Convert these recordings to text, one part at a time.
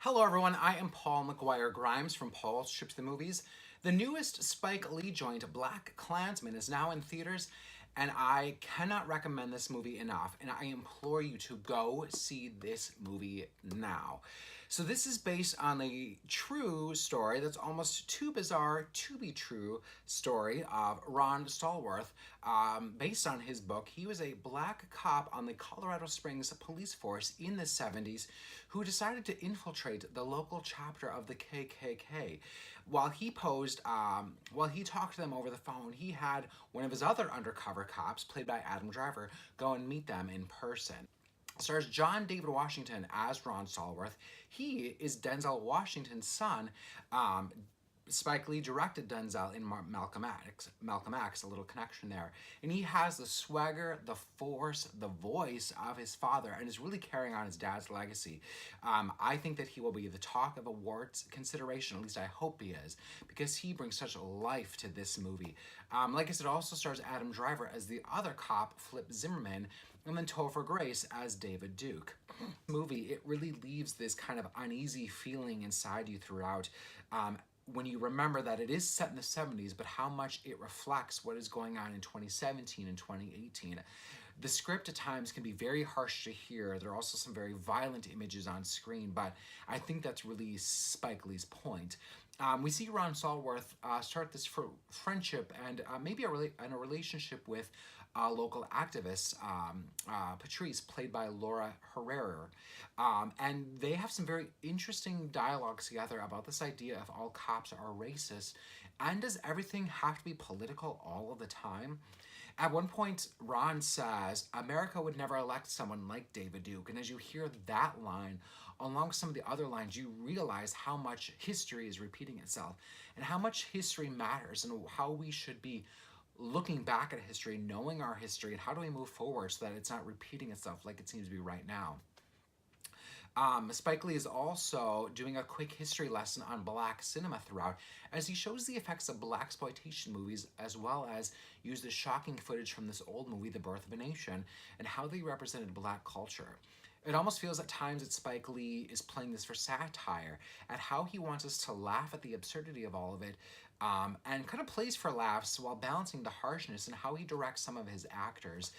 Hello everyone, I am Paul McGuire Grimes from Paul's Trip to the Movies. The newest Spike Lee joint, BlackKklansman, is now in theaters, and I cannot recommend this movie enough, and I implore you to go see this movie now. So this is based on a true story that's almost too bizarre to be true story of Ron Stallworth, based on his book. He was a black cop on the Colorado Springs police force in the 70s who decided to infiltrate the local chapter of the KKK. While he talked to them over the phone, he had one of his other undercover cops, played by Adam Driver, go and meet them in person. Stars John David Washington as Ron Stallworth. He is Denzel Washington's son. Spike Lee directed Denzel in Malcolm X, a little connection there. And he has the swagger, the force, the voice of his father, and is really carrying on his dad's legacy. I think that he will be the talk of awards consideration, at least I hope he is, because he brings such life to this movie. Like I said, it also stars Adam Driver as the other cop, Flip Zimmerman, and then Topher Grace as David Duke. Movie, it really leaves this kind of uneasy feeling inside you throughout. When you remember that it is set in the 70s, but how much it reflects what is going on in 2017 and 2018. The script at times can be very harsh to hear. There are also some very violent images on screen, but I think that's really Spike Lee's point. We see Ron Stallworth start this friendship and maybe a relationship with local activist, Patrice, played by Laura Herrera. And they have some very interesting dialogues together about this idea of all cops are racist, and does everything have to be political all of the time? At one point, Ron says, America would never elect someone like David Duke. And as you hear that line, along with some of the other lines, you realize how much history is repeating itself and how much history matters and how we should be looking back at history, knowing our history, and how do we move forward so that it's not repeating itself like it seems to be right now. Spike Lee is also doing a quick history lesson on black cinema throughout, as he shows the effects of blaxploitation movies, as well as use the shocking footage from this old movie, The Birth of a Nation, and how they represented black culture. It almost feels at times that Spike Lee is playing this for satire, at how he wants us to laugh at the absurdity of all of it, and kind of plays for laughs while balancing the harshness and how he directs some of his actors.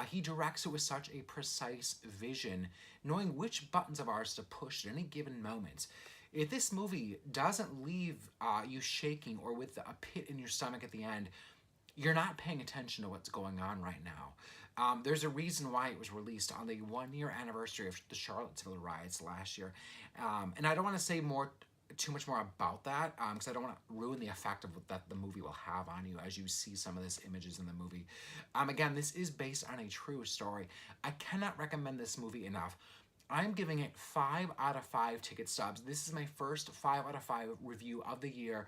He directs it with such a precise vision, knowing which buttons of ours to push at any given moment. If this movie doesn't leave you shaking or with a pit in your stomach at the end, you're not paying attention to what's going on right now. There's a reason why it was released on the 1-year anniversary of the Charlottesville riots last year. And I don't want to say too much more about that, because I don't want to ruin the effect of that the movie will have on you as you see some of these images in the movie. Again, this is based on a true story. I cannot recommend this movie enough. I'm giving it 5 out of 5 ticket stubs. This is my first 5 out of 5 review of the year.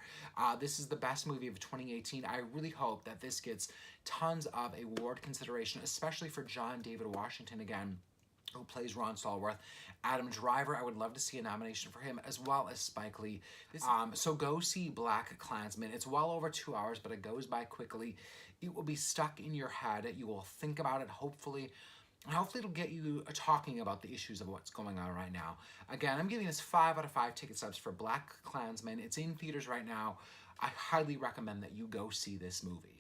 This is the best movie of 2018. I really hope that this gets tons of award consideration, especially for John David Washington again, who plays Ron Stallworth. Adam Driver, I would love to see a nomination for him, as well as Spike Lee. So go see BlackKklansman. It's well over 2 hours, but it goes by quickly. It will be stuck in your head. You will think about it, hopefully. Hopefully it'll get you talking about the issues of what's going on right now. Again, I'm giving this 5 out of 5 ticket stubs for BlackKklansman. It's in theaters right now. I highly recommend that you go see this movie.